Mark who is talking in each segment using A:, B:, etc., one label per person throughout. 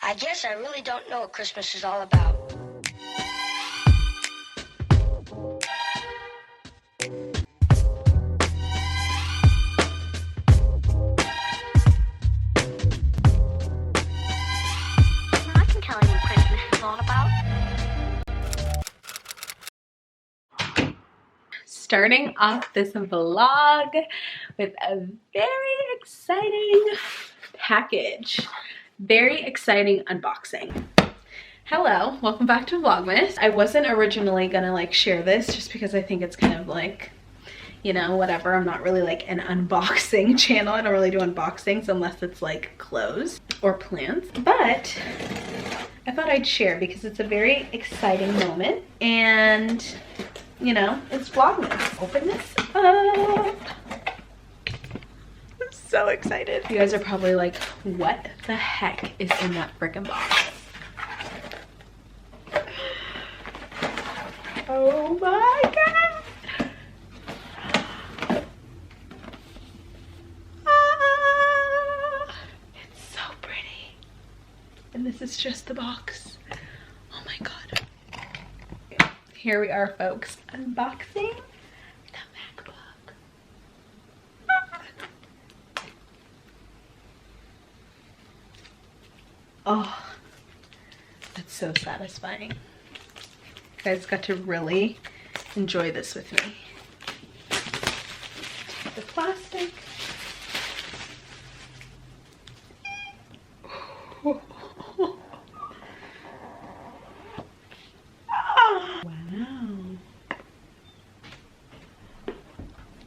A: I guess I really don't know what Christmas is all about.
B: I can tell you what Christmas is all about.
C: Starting off this vlog with a very exciting package. Very exciting unboxing. Hello, welcome back to Vlogmas. I wasn't originally gonna like share this just because I think it's kind of like, you know, whatever. I'm not really like an unboxing channel. I don't really do unboxings unless it's like clothes or plants. But I thought I'd share because it's a very exciting moment and you know, it's Vlogmas. Open this up. I'm so excited. You guys are probably like, what the heck is in that freaking box? Oh my god. Ah, it's so pretty. And this is just the box. Oh my god. Here we are, folks. Unboxing the MacBook. Oh, that's so satisfying. You guys got to really enjoy this with me. Take the plastic.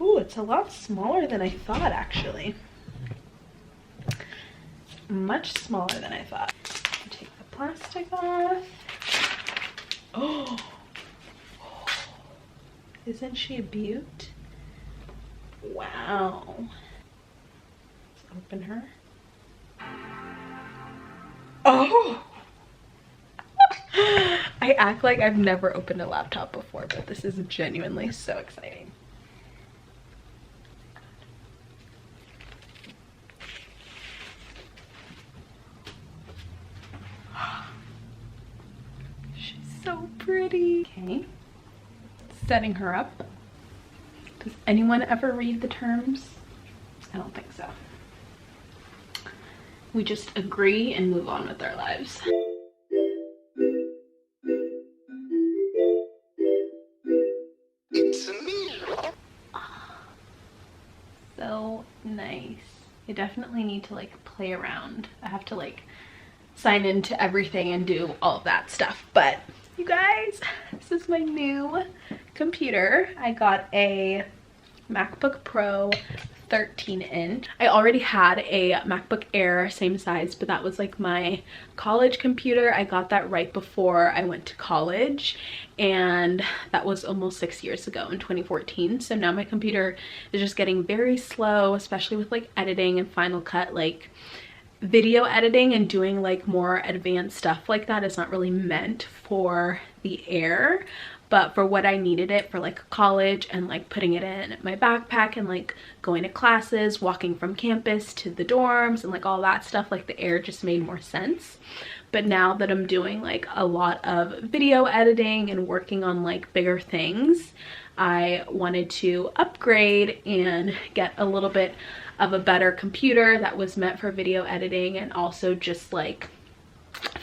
C: Ooh, it's a lot smaller than I thought, actually. Much smaller than I thought. Take the plastic off. Oh, isn't she a beaut? Wow. Let's open her. Oh! I act like I've never opened a laptop before, but this is genuinely so exciting. So pretty. Okay, setting her up. Does anyone ever read the terms? I don't think so. We just agree and move on with our lives.
D: It's me.
C: So nice. I definitely need to like play around. I have to like sign into everything and do all of that stuff, but you guys, this is my new computer. I got a MacBook Pro 13-inch. I already had a MacBook Air, same size, but that was like my college computer. I got that right before I went to college, and that was almost 6 years ago in 2014. So now my computer is just getting very slow, especially with like editing and Final Cut. Like video editing and doing like more advanced stuff like that is not really meant for the Air, but for what I needed it for, like college and like putting it in my backpack and like going to classes, walking from campus to the dorms and like all that stuff, like the Air just made more sense. But now that I'm doing like a lot of video editing and working on like bigger things, I wanted to upgrade and get a little bit of a better computer that was meant for video editing and also just like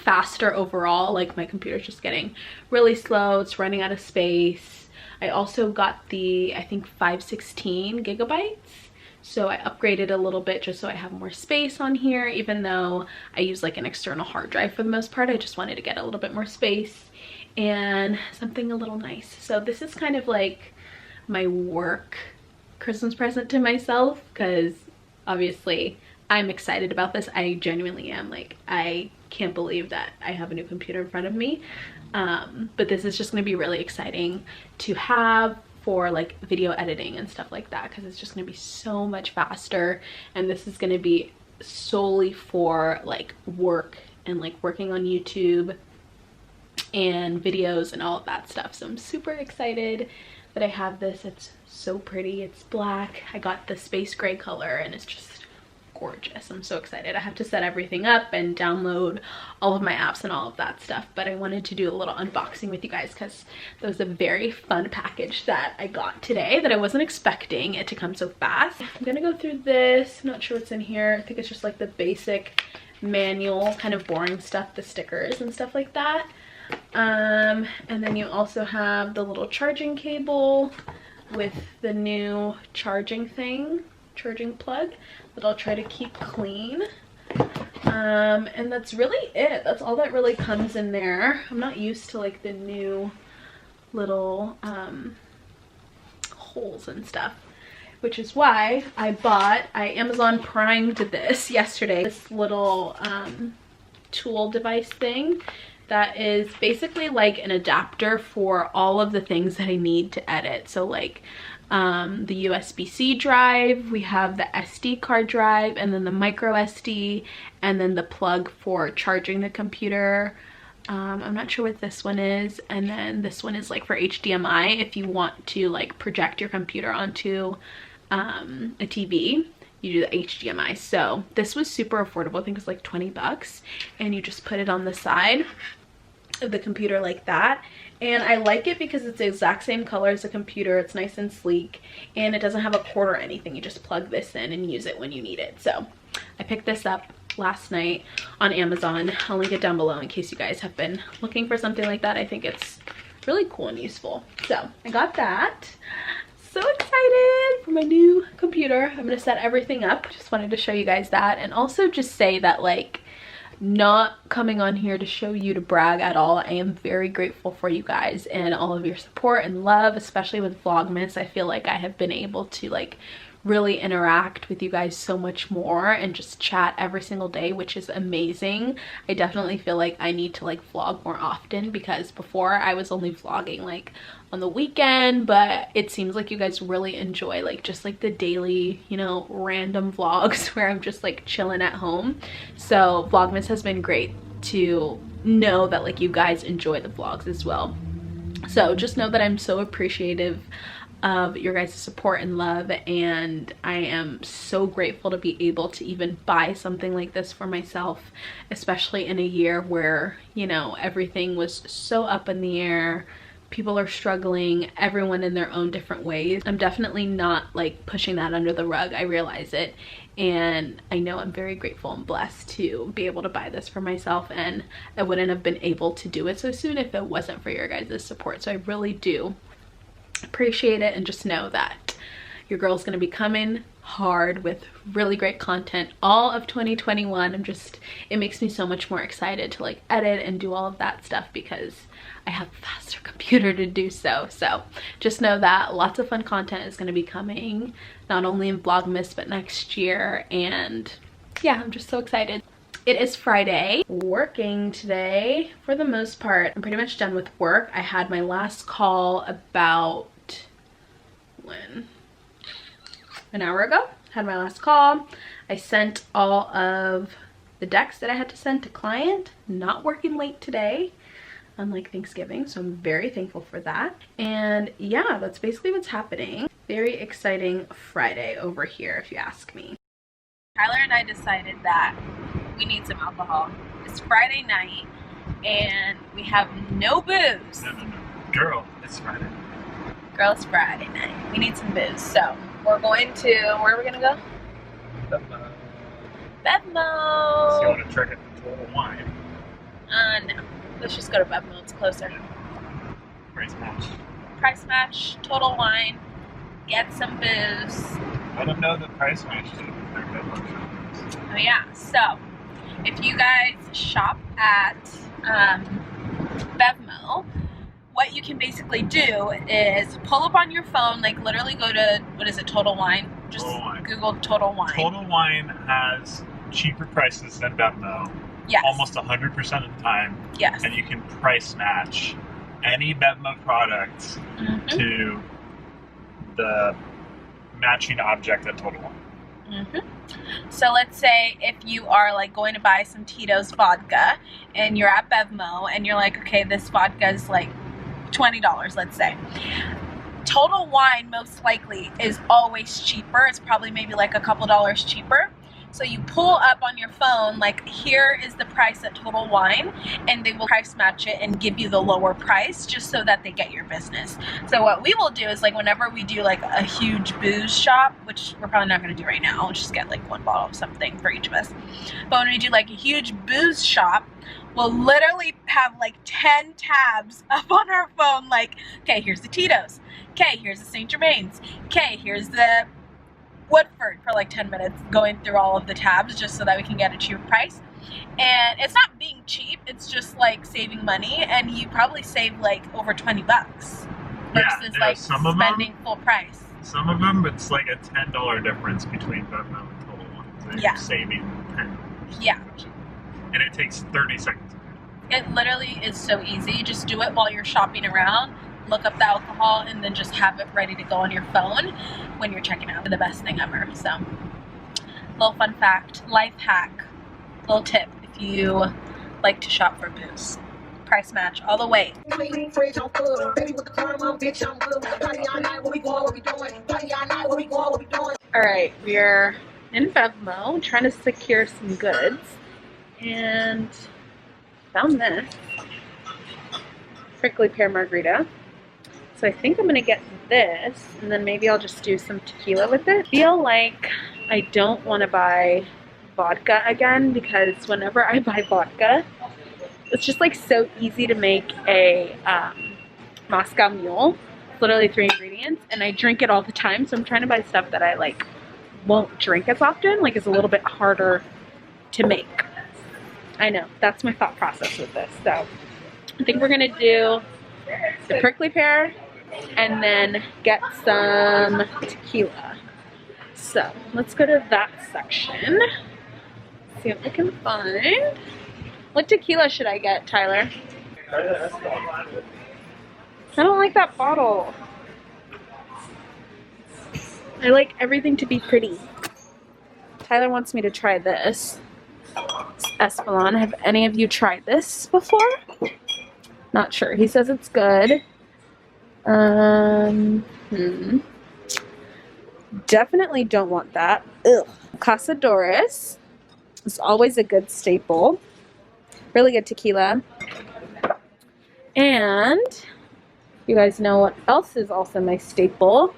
C: faster overall. Like my computer's just getting really slow, it's running out of space. I also got the, I think 516 gigabytes, so I upgraded a little bit just so I have more space on here, even though I use like an external hard drive for the most part. I just wanted to get a little bit more space and something a little nice. So this is kind of like my work Christmas present to myself, because obviously I'm excited about this. I genuinely am. Like, I can't believe that I have a new computer in front of me. But this is just going to be really exciting to have for like video editing and stuff like that, because it's just going to be so much faster, and this is going to be solely for like work and like working on YouTube and videos and all of that stuff. So I'm super excited that I have this. It's so pretty. It's black. I got the space gray color and it's just gorgeous. I'm so excited. I have to set everything up and download all of my apps and all of that stuff, but I wanted to do a little unboxing with you guys because that was a very fun package that I got today that I wasn't expecting it to come so fast. I'm gonna go through this. I'm not sure what's in here. I think it's just like the basic manual, kind of boring stuff, the stickers and stuff like that. And then you also have the little charging cable with the new charging plug that I'll try to keep clean. And that's really it. That's all that really comes in there. I'm not used to like the new little holes and stuff, which is why I Amazon primed this yesterday, this little tool device thing that is basically like an adapter for all of the things that I need to edit. So like the USB-C drive, we have the SD card drive, and then the micro SD, and then the plug for charging the computer. I'm not sure what this one is, and then this one is like for HDMI if you want to like project your computer onto a TV. You do the HDMI. So this was super affordable. I think it was like 20 bucks, and you just put it on the side of the computer like that. And I like it because it's the exact same color as the computer. It's nice and sleek, and it doesn't have a cord or anything. You just plug this in and use it when you need it. So I picked this up last night on Amazon. I'll link it down below in case you guys have been looking for something like that. I think it's really cool and useful. So I got that. So excited for my new computer. I'm gonna set everything up. Just wanted to show you guys that, and also just say that, like, not coming on here to show you to brag at all. I am very grateful for you guys and all of your support and love, especially with Vlogmas. I feel like I have been able to like really interact with you guys so much more and just chat every single day, which is amazing. I definitely feel like I need to like vlog more often, because before I was only vlogging like on the weekend, but it seems like you guys really enjoy like just like the daily, you know, random vlogs where I'm just like chilling at home. So Vlogmas has been great to know that like you guys enjoy the vlogs as well. So just know that I'm so appreciative of your guys' support and love, and I am so grateful to be able to even buy something like this for myself, especially in a year where, you know, everything was so up in the air. People are struggling, everyone in their own different ways. I'm definitely not like pushing that under the rug. I realize it, and I know I'm very grateful and blessed to be able to buy this for myself, and I wouldn't have been able to do it so soon if it wasn't for your guys' support. So I really do appreciate it, and just know that your girl's gonna be coming hard with really great content all of 2021. It makes me so much more excited to like edit and do all of that stuff because I have a faster computer to do so. So just know that lots of fun content is going to be coming, not only in Vlogmas but next year. And yeah, I'm just so excited. It is Friday, working today for the most part. I'm pretty much done with work. I had my last call about an hour ago. Had my last call. I sent all of the decks that I had to send to client. Not working late today, unlike Thanksgiving, so I'm very thankful for that. And yeah, that's basically what's happening. Very exciting Friday over here, if you ask me. Tyler and I decided that we need some alcohol. It's Friday night and we have no booze.
D: No. Girl, it's Friday.
C: Girl, it's Friday night. We need some booze. So we're going to, where are we gonna go? Bevmo.
D: So you want to trick it to Total Wine?
C: No. Let's just go to Bevmo. It's closer.
D: Price match.
C: Price match, Total Wine. Get some booze.
D: I don't know the price match to their Bevmo.
C: Oh yeah. So if you guys shop at Bevmo, what you can basically do is pull up on your phone, like literally go to, what is it, Total Wine? Just
D: Total Wine.
C: Google Total Wine.
D: Total Wine has cheaper prices than Bevmo.
C: Yes.
D: Almost 100% of the time.
C: Yes.
D: And you can price match any Bevmo product to the matching object at Total Wine.
C: So let's say if you are like going to buy some Tito's vodka and you're at Bevmo and you're like, okay, this vodka is like $20, let's say. Total Wine most likely is always cheaper. It's probably maybe like a couple dollars cheaper. So you pull up on your phone, like, here is the price at Total Wine, and they will price match it and give you the lower price just so that they get your business. So what we will do is, like, whenever we do like a huge booze shop, which we're probably not going to do right now, we'll just get like 1 bottle of something for each of us. But when we do like a huge booze shop, we'll literally have like 10 tabs up on our phone, like, okay, here's the Tito's, okay, here's the St. Germain's, okay, here's the Woodford, for like 10 minutes going through all of the tabs just so that we can get a cheaper price. And it's not being cheap, it's just like saving money, and you probably save like over 20 bucks versus like spending full price.
D: Some of them, it's like a $10 difference between Bevmo and Total Wine. So you're saving $10.
C: Yeah.
D: And it takes 30 seconds.
C: It literally is so easy. Just do it while you're shopping around. Look up the alcohol and then just have it ready to go on your phone when you're checking out. The best thing ever. So, little fun fact, life hack, little tip if you like to shop for booze. Price match all the way. Alright, we're in Bevmo trying to secure some goods and found this prickly pear margarita. So I think I'm gonna get this, and then maybe I'll just do some tequila with it. I feel like I don't want to buy vodka again, because whenever I buy vodka, it's just like so easy to make a Moscow Mule. It's literally 3 ingredients, and I drink it all the time. So I'm trying to buy stuff that I like won't drink as often, like it's a little bit harder to make. I know, that's my thought process with this. So I think we're gonna do the prickly pear and then get some tequila. So let's go to that section. See what we can find. What tequila should I get, Tyler? I don't like that bottle. I like everything to be pretty. Tyler wants me to try this. It's Espolon. Have any of you tried this before? Not sure. He says it's good. Definitely don't want that. Ugh. Casadores is always a good staple. Really good tequila. And you guys know what else is also my staple,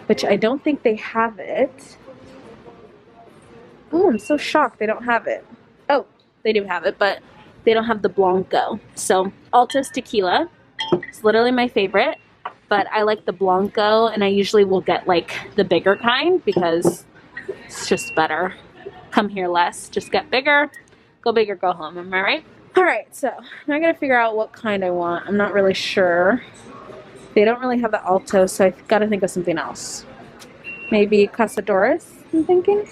C: which I don't think they have it. Oh, I'm so shocked they don't have it. Oh, they do have it, but they don't have the Blanco. So Altos tequila is literally my favorite, but I like the Blanco, and I usually will get like the bigger kind because it's just better. Come here less, just get bigger. Go big or go home, am I right? Alright, so now I gotta figure out what kind I want. I'm not really sure. They don't really have the Alto, so I gotta think of something else. Maybe Casadores, I'm thinking.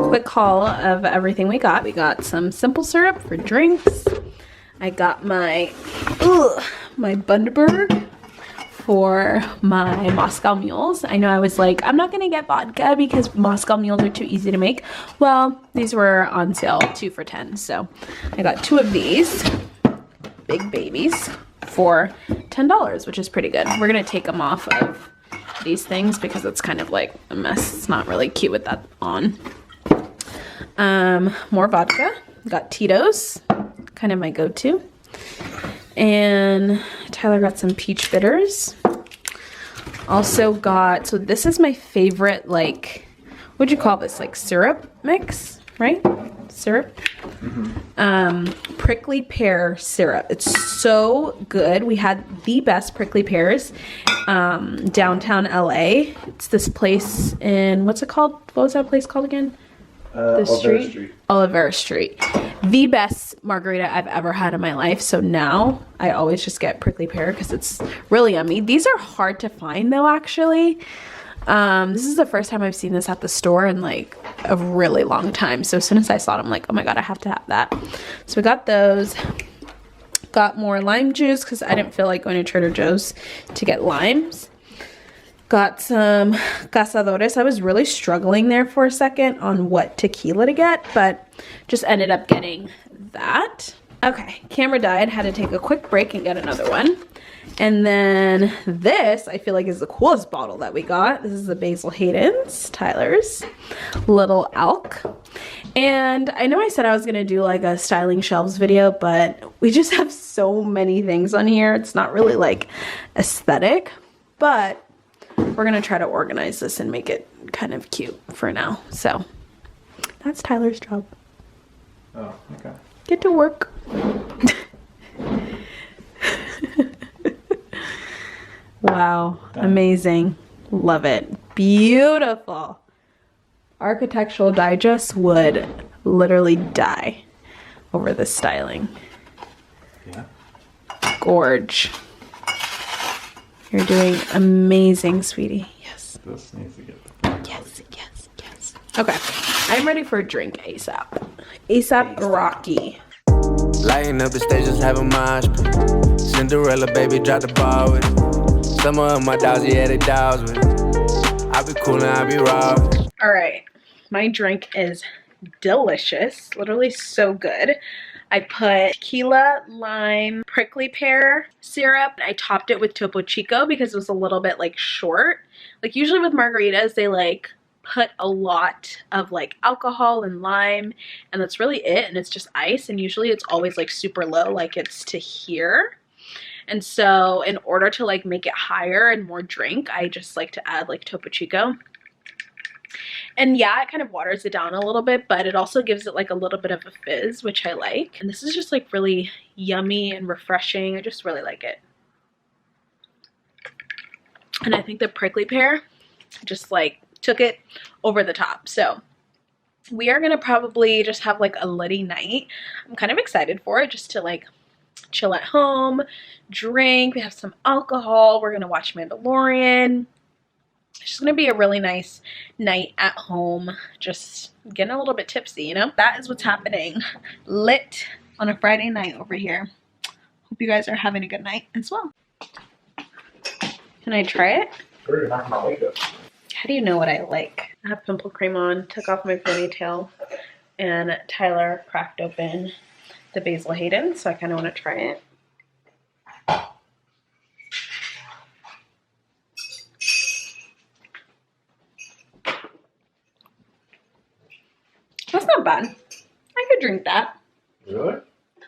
C: Quick haul of everything we got. We got some simple syrup for drinks. I got my Bundaberg for my Moscow Mules. I know I was like, I'm not gonna get vodka because Moscow Mules are too easy to make. Well, these were on sale 2 for $10, so I got 2 of these big babies for $10, which is pretty good. We're gonna take them off of these things because it's kind of like a mess. It's not really cute with that on. More vodka. Got Tito's, kind of my go-to. And Tyler got some peach bitters. Also got, so this is my favorite, like, what'd you call this? Like syrup mix, right? Syrup. Prickly pear syrup. It's so good. We had the best prickly pears downtown LA. It's this place in, what's it called? What was that place called again? Olivera Street. The best margarita I've ever had in my life. So now I always just get prickly pear because it's really yummy. These are hard to find though, actually. This is the first time I've seen this at the store in like a really long time. So as soon as I saw it, I'm like, oh my god, I have to have that. So we got those. Got more lime juice because I didn't feel like going to Trader Joe's to get limes. Got some Cazadores. I was really struggling there for a second on what tequila to get, but just ended up getting that. Okay, camera died, had to take a quick break and get another one. And then this, I feel like, is the coolest bottle that we got. This is the Basil Hayden's, Tyler's little elk. And I know I said I was gonna do like a styling shelves video, but we just have so many things on here. It's not really like aesthetic, but we're gonna try to organize this and make it kind of cute for now. So that's Tyler's job.
D: Oh, okay.
C: Get to work. Wow, amazing. Love it. Beautiful. Architectural Digest would literally die over this styling.
D: Yeah.
C: Gorge. You're doing amazing, sweetie. Yes.
D: This needs to get.
C: Yes, yes, yes. Okay, I'm ready for a drink ASAP. ASAP Rocky.
E: Lighting up the stage, just have a mosh pit. Cinderella, baby, drop the ball with it. Some of my dogs, yeah, they dogs with it. I be cool and I be raw.
C: All right, my drink is delicious. Literally so good. I put tequila, lime, prickly pear syrup. I topped it with Topo Chico because it was a little bit like short. Like usually with margaritas, they like put a lot of like alcohol and lime, and that's really it, and it's just ice, and usually it's always like super low, like it's to here. And so in order to like make it higher and more drink, I just like to add like Topo Chico. And yeah, it kind of waters it down a little bit, but it also gives it like a little bit of a fizz, which I like. And this is just like really yummy and refreshing. I just really like it. And I think the prickly pear just like took it over the top. So we are gonna probably just have like a litty night. I'm kind of excited for it, just to like chill at home, drink. We have some alcohol. We're gonna watch Mandalorian. It's just gonna be a really nice night at home, just getting a little bit tipsy, you know? That is what's happening. Lit on a Friday night over here. Hope you guys are having a good night as well. Can I try it?
D: Sure, you're not gonna like it.
C: How do you know what I like? I have pimple cream on, took off my ponytail, and Tyler cracked open the Basil Hayden, so I kind of want to try it. That's not bad. I could drink that.
D: Really?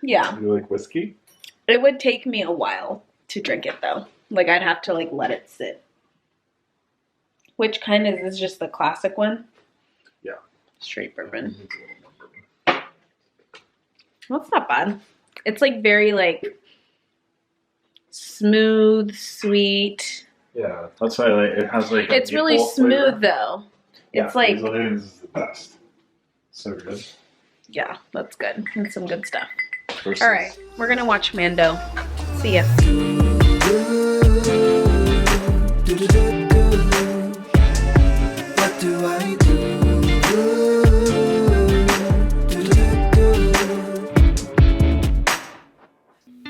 C: Yeah.
D: You like whiskey?
C: It would take me a while to drink it though. Like I'd have to like let it sit. Which kind of is just the classic one?
D: Yeah.
C: Straight bourbon. Well, it's not bad. It's like very like smooth, sweet.
D: Yeah, that's why I like it. Has like
C: It's really smooth though.
D: Yeah,
C: It's like,
D: Basil Hayden's is the best. So good.
C: yeah, that's good. And some good stuff.
D: Versus-
C: All right, we're gonna watch Mando. See ya.
E: What do I do?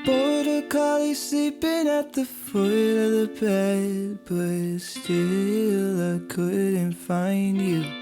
E: Border collie sleeping at the foot of the bed, but still I couldn't find you.